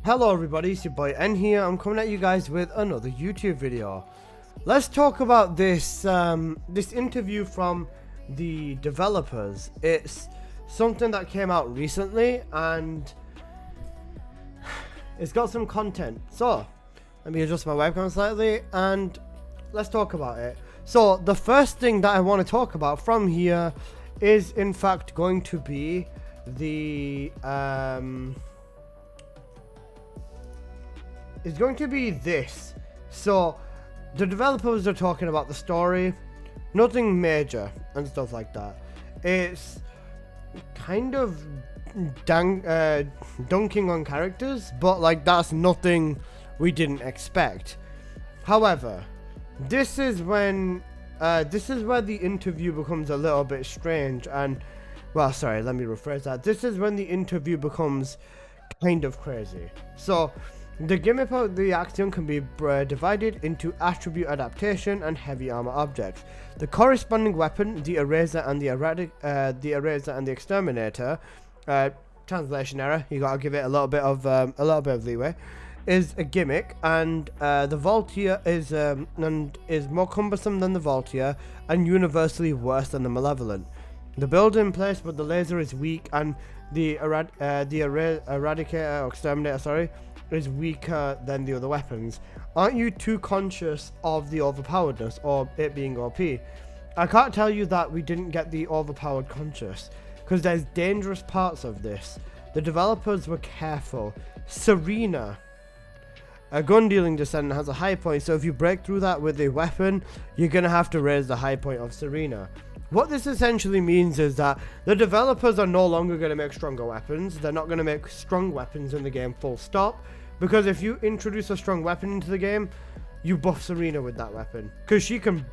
Hello everybody, it's your boy N here. I'm coming at you guys with another YouTube video. Let's talk about this this interview from the developers. It's something that came out recently and it's got some content. So let me adjust my webcam slightly and let's talk about it. So the first thing that I want to talk about from here is in fact going to be the it's going to be this. So the developers are talking about the story, nothing major and stuff like that. It's kind of dunking on characters, but like that's nothing we didn't expect. However, this is when this is where the interview becomes a little bit strange and, well, sorry, let me rephrase that. This is when the interview becomes kind of crazy. So the gimmick of the action can be divided into attribute adaptation and heavy armor objects. The corresponding weapon, the eraser and the exterminator, translation error, you gotta give it a little bit of leeway, is a gimmick, and the Voltier is more cumbersome than the Voltier and universally worse than the Malevolent. The build in place, but the laser is weak, and the eradicator or exterminator, is weaker than the other weapons. Aren't you too conscious of the overpoweredness or it being OP? I can't tell you that we didn't get the overpowered conscious, because there's dangerous parts of this. The developers were careful. Serena, a gun dealing Descendant, has a high point, so if you break through that with a weapon, you're gonna have to raise the high point of Serena. What this essentially means is that the developers are no longer going to make stronger weapons. They're not going to make strong weapons in the game, full stop. Because if you introduce a strong weapon into the game, you buff Serena with that weapon. Because she can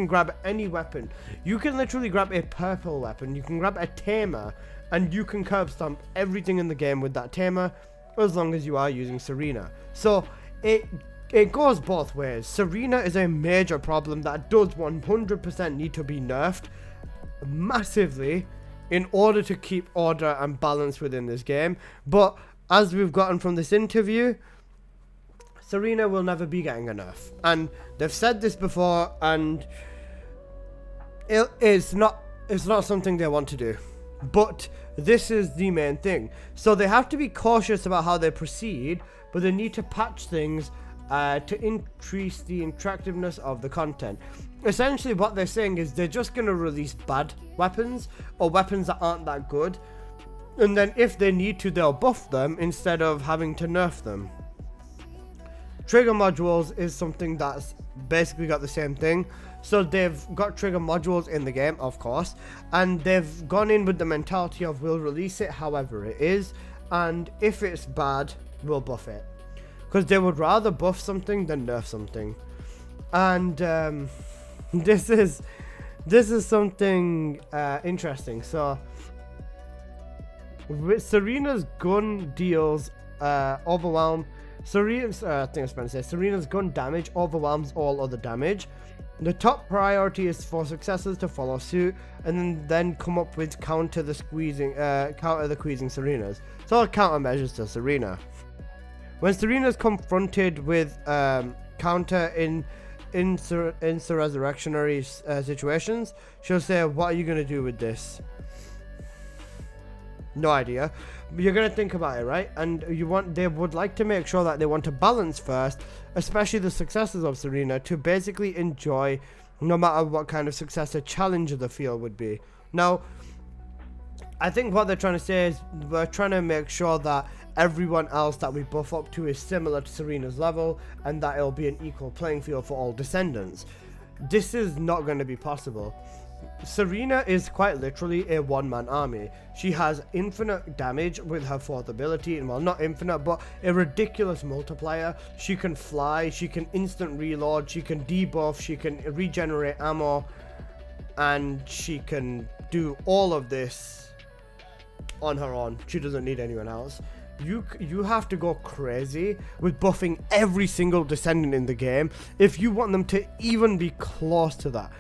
grab any weapon. You can literally grab a purple weapon. You can grab a tamer. And you can curb stomp everything in the game with that tamer, as long as you are using Serena. So it goes both ways. Serena is a major problem that does 100% need to be nerfed massively in order to keep order and balance within this game. But as we've gotten from this interview, Serena will never be getting a nerf. And they've said this before, and it's not something they want to do. But this is the main thing. So they have to be cautious about how they proceed, but they need to patch things to increase the attractiveness of the content. Essentially what they're saying is they're just going to release bad weapons or weapons that aren't that good, and then if they need to, they'll buff them instead of having to nerf them. Trigger modules is something that's basically got the same thing. So they've got trigger modules in the game, of course, and they've gone in with the mentality of we'll release it however it is, and if it's bad, we'll buff it. Because they would rather buff something than nerf something. And this is something interesting. So with Serena's gun deals overwhelm. Serena's gun damage overwhelms all other damage. The top priority is for successors to follow suit and then come up with counter the squeezing Serenas. So countermeasures to Serena. When Serena is confronted with counter in resurrectionary situations, she'll say, "What are you gonna do with this?" No idea. But you're gonna think about it, right? And they would like to make sure that they want to balance first, especially the successors of Serena, to basically enjoy no matter what kind of successor challenger the field would be. Now, I think what they're trying to say is we're trying to make sure that everyone else that we buff up to is similar to Serena's level, and that it'll be an equal playing field for all Descendants. This is not going to be possible. Serena is quite literally a one-man army. She has infinite damage with her fourth ability, and well, not infinite, but a ridiculous multiplier. She can fly, she can instant reload, she can debuff, she can regenerate ammo, and she can do all of this on her own. She doesn't need anyone else. You have to go crazy with buffing every single Descendant in the game if you want them to even be close to that.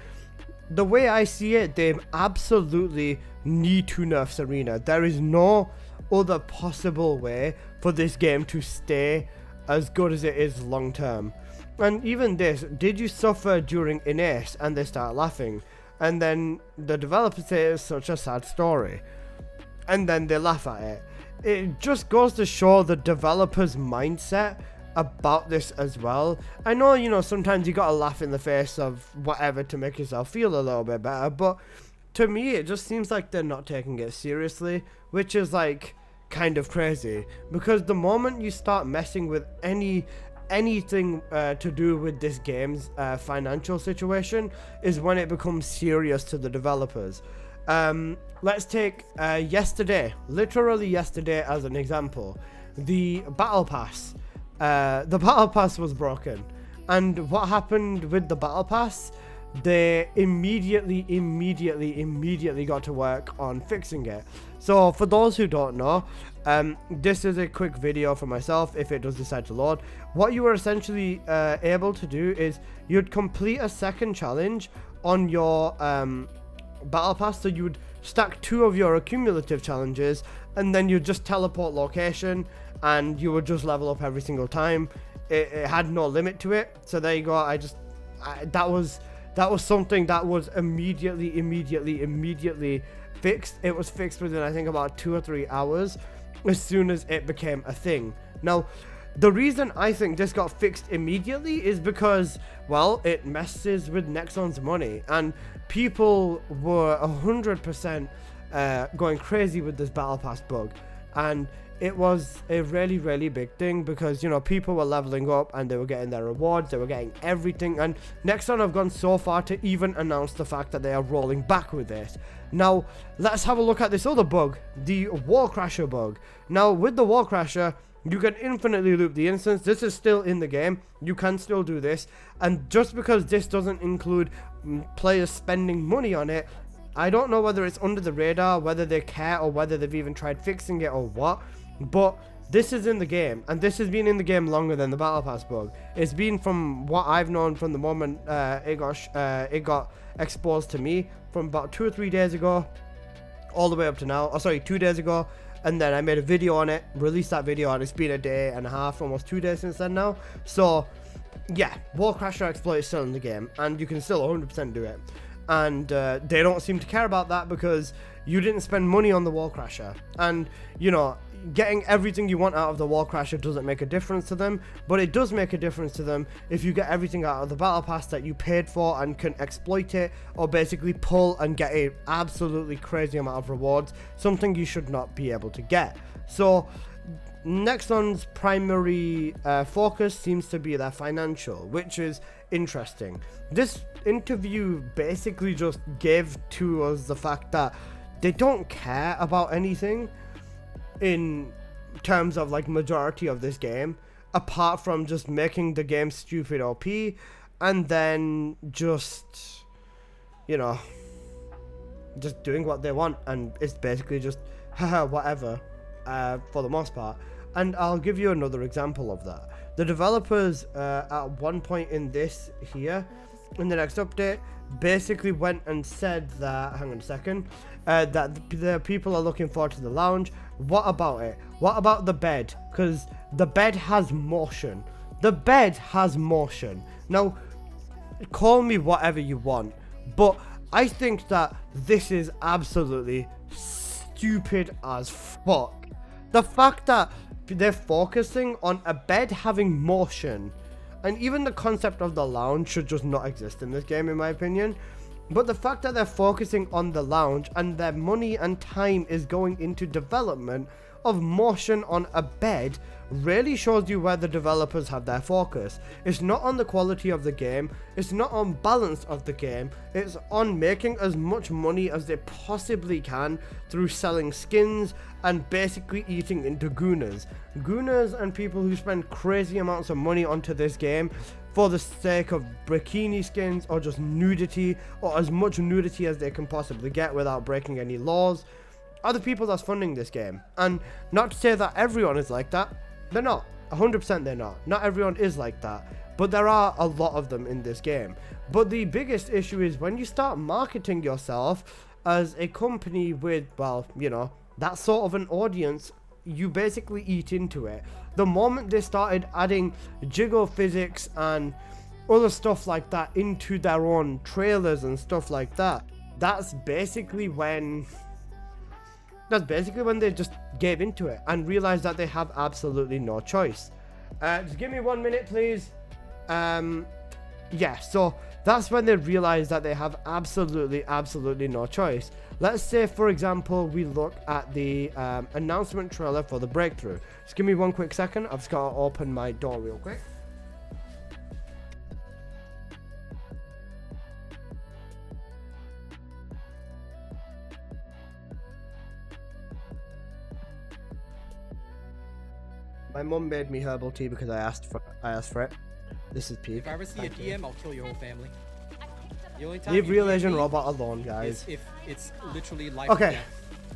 The way I see it, they absolutely need to nerf Serena. There is no other possible way for this game to stay as good as it is long term. And even this, did you suffer during Ines? And they start laughing. And then the developers say it's such a sad story. And then they laugh at it. It just goes to show the developer's mindset about this as well. I know, you know, sometimes you gotta laugh in the face of whatever to make yourself feel a little bit better, but to me it just seems like they're not taking it seriously, which is like kind of crazy, because the moment you start messing with anything to do with this game's financial situation is when it becomes serious to the developers. Let's take literally yesterday as an example. The battle pass. The battle pass was broken, and what happened with the battle pass? They immediately got to work on fixing it. So for those who don't know, this is a quick video for myself if it does decide to load. What you were essentially able to do is you'd complete a second challenge on your battle pass. So you'd stack 2 of your accumulative challenges, and then you just teleport location, and you would just level up every single time. It had no limit to it. So there you go. That was something that was immediately fixed. It was fixed within, I think, about 2 or 3 hours as soon as it became a thing. Now, the reason I think this got fixed immediately is because, well, it messes with Nexon's money, and people were 100% going crazy with this battle pass bug, and it was a really big thing because, you know, people were leveling up and they were getting their rewards, they were getting everything, and Nexon have gone so far to even announce the fact that they are rolling back with this. Now, let's have a look at this other bug, the Wall Crasher bug. Now, with the Wall Crasher, you can infinitely loop the instance. This is still in the game. You can still do this, and just because this doesn't include players spending money on it, I don't know whether it's under the radar, whether they care, or whether they've even tried fixing it or what. But this is in the game, and this has been in the game longer than the battle pass bug. It's been, from what I've known, from the moment it got exposed to me, from about 2 or 3 days ago all the way up to now. Oh, sorry, 2 days ago, and then I made a video on it, released that video, and it's been a day and a half, almost 2 days since then now. So yeah, Wall Crasher exploit is still in the game, and you can still 100% do it. And they don't seem to care about that because you didn't spend money on the Wall Crasher. And, you know, getting everything you want out of the Wall Crasher doesn't make a difference to them, but it does make a difference to them if you get everything out of the battle pass that you paid for and can exploit it, or basically pull and get a absolutely crazy amount of rewards, something you should not be able to get. So Nexon's primary focus seems to be their financial, which is interesting. This interview basically just gave to us the fact that they don't care about anything in terms of like majority of this game, apart from just making the game stupid OP, and then just, you know, just doing what they want, and it's basically just haha whatever for the most part. And I'll give you another example of that. The developers at one point in this here, in the next update, basically went and said that, hang on a second, that the people are looking forward to the lounge. What about it? What about the bed? Because the bed has motion. The bed has motion. Now, call me whatever you want, but I think that this is absolutely stupid as fuck. The fact that they're focusing on a bed having motion, and even the concept of the lounge should just not exist in this game, in my opinion. But the fact that they're focusing on the lounge and their money and time is going into development of motion on a bed really shows you where the developers have their focus. It's not on the quality of the game, it's not on balance of the game, it's on making as much money as they possibly can through selling skins and basically eating into gooners. Gooners and people who spend crazy amounts of money onto this game for the sake of bikini skins or just nudity, or as much nudity as they can possibly get without breaking any laws, are the people that's funding this game. And not to say that everyone is like that, they're not. 100% they're not. Not everyone is like that, but there are a lot of them in this game. But the biggest issue is when you start marketing yourself as a company with, well, you know, that sort of an audience, you basically eat into it. The moment they started adding jiggle physics and other stuff like that into their own trailers and stuff like that, that's basically when they just gave into it and realized that they have absolutely no choice. Just give me 1 minute, please. Yeah, so that's when they realize that they have absolutely no choice. Let's say, for example, we look at the announcement trailer for the Breakthrough. Just give me 1 quick second. I've just got to open my door real quick. My mum made me herbal tea because I asked for it. This is peak. If I ever see a DM, I'll kill your whole family. The only time leave Real Asian Robot alone, guys. If it's literally life. Okay,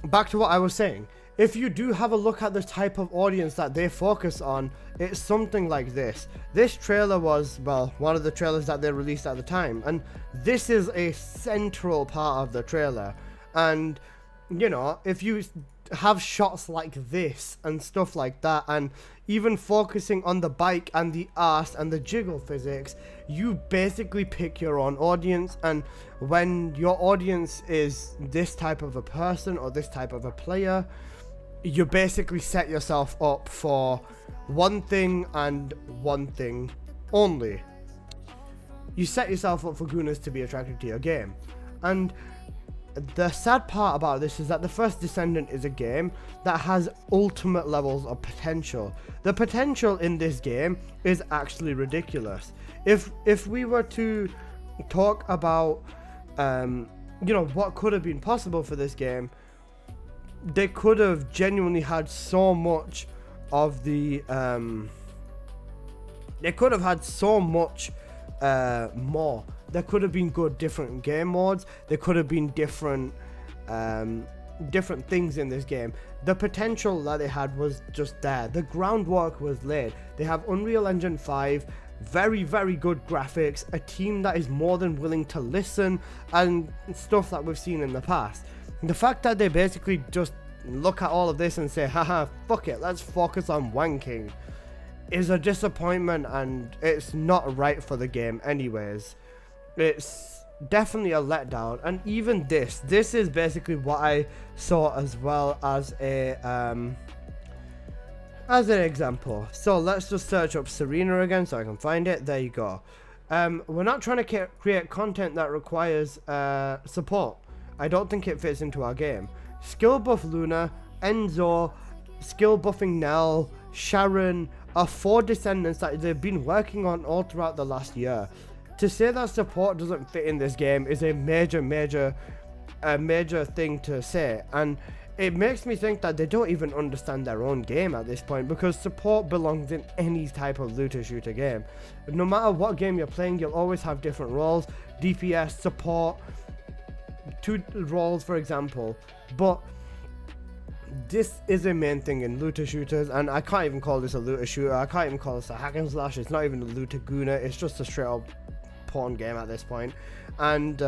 back to what I was saying. If you do have a look at the type of audience that they focus on, it's something like this. This trailer was, well, one of the trailers that they released at the time, and this is a central part of the trailer. And you know, if you have shots like this and stuff like that, and even focusing on the bike and the arse and the jiggle physics, you basically pick your own audience. And when your audience is this type of a person or this type of a player, you basically set yourself up for one thing and one thing only. You set yourself up for gooners to be attracted to your game. And the sad part about this is that the first Descendant is a game that has ultimate levels of potential. The potential in this game is actually ridiculous. If we were to talk about you know, what could have been possible for this game, they could have genuinely had so much of the they could have had so much more. There could have been good different game modes. There could have been different things in this game. The potential that they had was just there. The groundwork was laid. They have Unreal Engine 5, very good graphics, a team that is more than willing to listen, and stuff that we've seen in the past. The fact that they basically just look at all of this and say, haha, fuck it, let's focus on wanking, is a disappointment, and it's not right for the game anyways. It's definitely a letdown. And even this is basically what I saw as well as an example. So let's just search up Serena again so I can find it. There you go. We're not trying to create content that requires support. I don't think it fits into our game. Skill buff Luna, Enzo, skill buffing Nell, Sharon are 4 Descendants that they've been working on all throughout the last year. To say that support doesn't fit in this game is a major thing to say, and it makes me think that they don't even understand their own game at this point, because support belongs in any type of looter shooter game. No matter what game you're playing, you'll always have different roles. DPS, support, 2 roles for example, but this is a main thing in looter shooters, and I can't even call this a looter shooter. I can't even call this a hack and slash. It's not even a looter gooner. It's just a straight up porn game at this point. And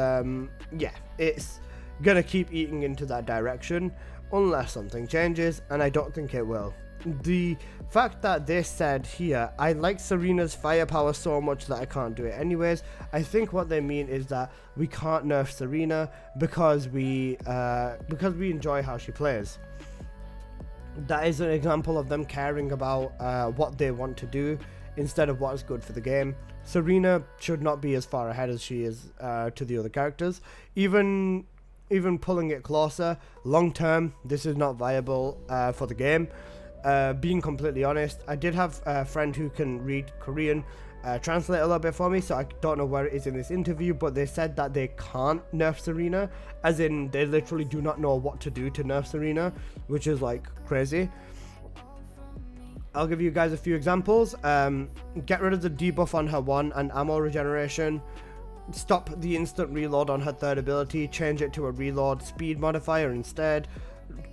yeah, it's gonna keep eating into that direction unless something changes, and I don't think it will. The fact that they said here, I like Serena's firepower so much that I can't do it anyways, I think what they mean is that we can't nerf Serena because we enjoy how she plays. That is an example of them caring about what they want to do instead of what is good for the game. Serena should not be as far ahead as she is to the other characters. Even pulling it closer, long term, this is not viable for the game. Being completely honest, I did have a friend who can read Korean translate a little bit for me, so I don't know where it is in this interview, but they said that they can't nerf Serena, as in they literally do not know what to do to nerf Serena, which is like crazy. I'll give you guys a few examples. Get rid of the debuff on her 1 and ammo regeneration. Stop the instant reload on her 3rd ability, change it to a reload speed modifier instead.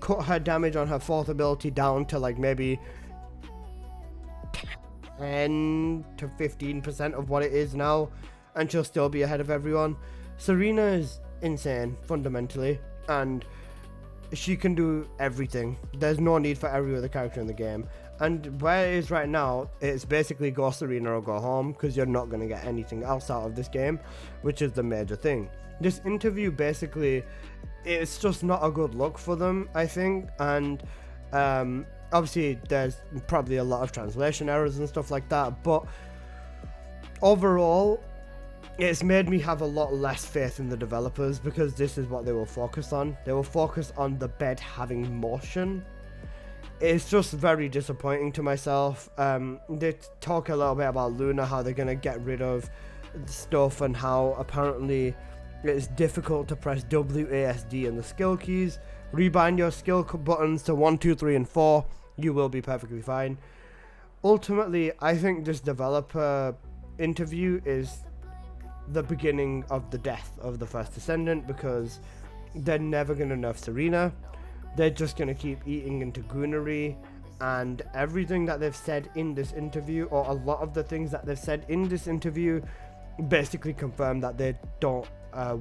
Cut her damage on her 4th ability down to like maybe 10 to 15% of what it is now, and she'll still be ahead of everyone. Serena is insane fundamentally, and she can do everything. There's no need for every other character in the game. And where it is right now, it's basically Ghost Arena or go home, because you're not going to get anything else out of this game, which is the major thing. This interview basically, it's just not a good look for them, I think. And obviously there's probably a lot of translation errors and stuff like that, but overall it's made me have a lot less faith in the developers, because this is what they will focus on. They will focus on the bed having motion. It's just very disappointing to myself. They talk a little bit about Luna, how they're going to get rid of stuff, and how apparently it's difficult to press WASD and the skill keys. Rebind your skill buttons to 1, 2, 3, and 4. You will be perfectly fine. Ultimately, I think this developer interview is the beginning of the death of the first Descendant, because they're never going to nerf Serena. They're just going to keep eating into Goonery, and everything that they've said in this interview, or a lot of the things that they've said in this interview, basically confirm that they don't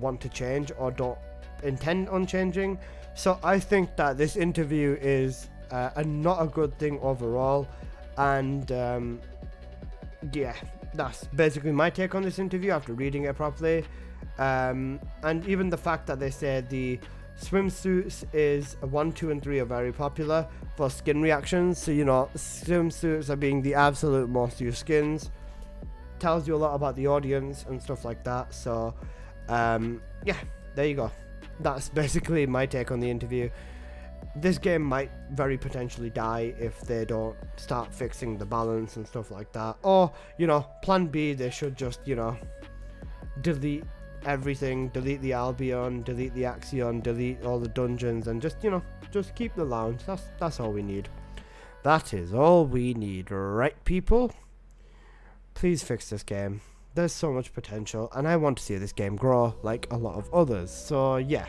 want to change or don't intend on changing. So I think that this interview is not a good thing overall, and yeah, that's basically my take on this interview after reading it properly. And even the fact that they say the swimsuits is 1, 2, and 3 are very popular for skin reactions. So, you know, swimsuits are being the absolute most used skins. Tells you a lot about the audience and stuff like that. So, yeah, there you go. That's basically my take on the interview. This game might very potentially die if they don't start fixing the balance and stuff like that. Or, you know, plan B, they should just, you know, delete everything, delete the Albion, delete the Axion, delete all the dungeons, and just, you know, just keep the lounge. That's all we need. That is all we need, right, people? Please fix this game. There's so much potential, and I want to see this game grow like a lot of others. So yeah,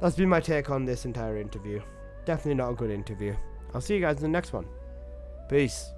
that's been my take on this entire interview. Definitely not a good interview. I'll see you guys in the next one. Peace.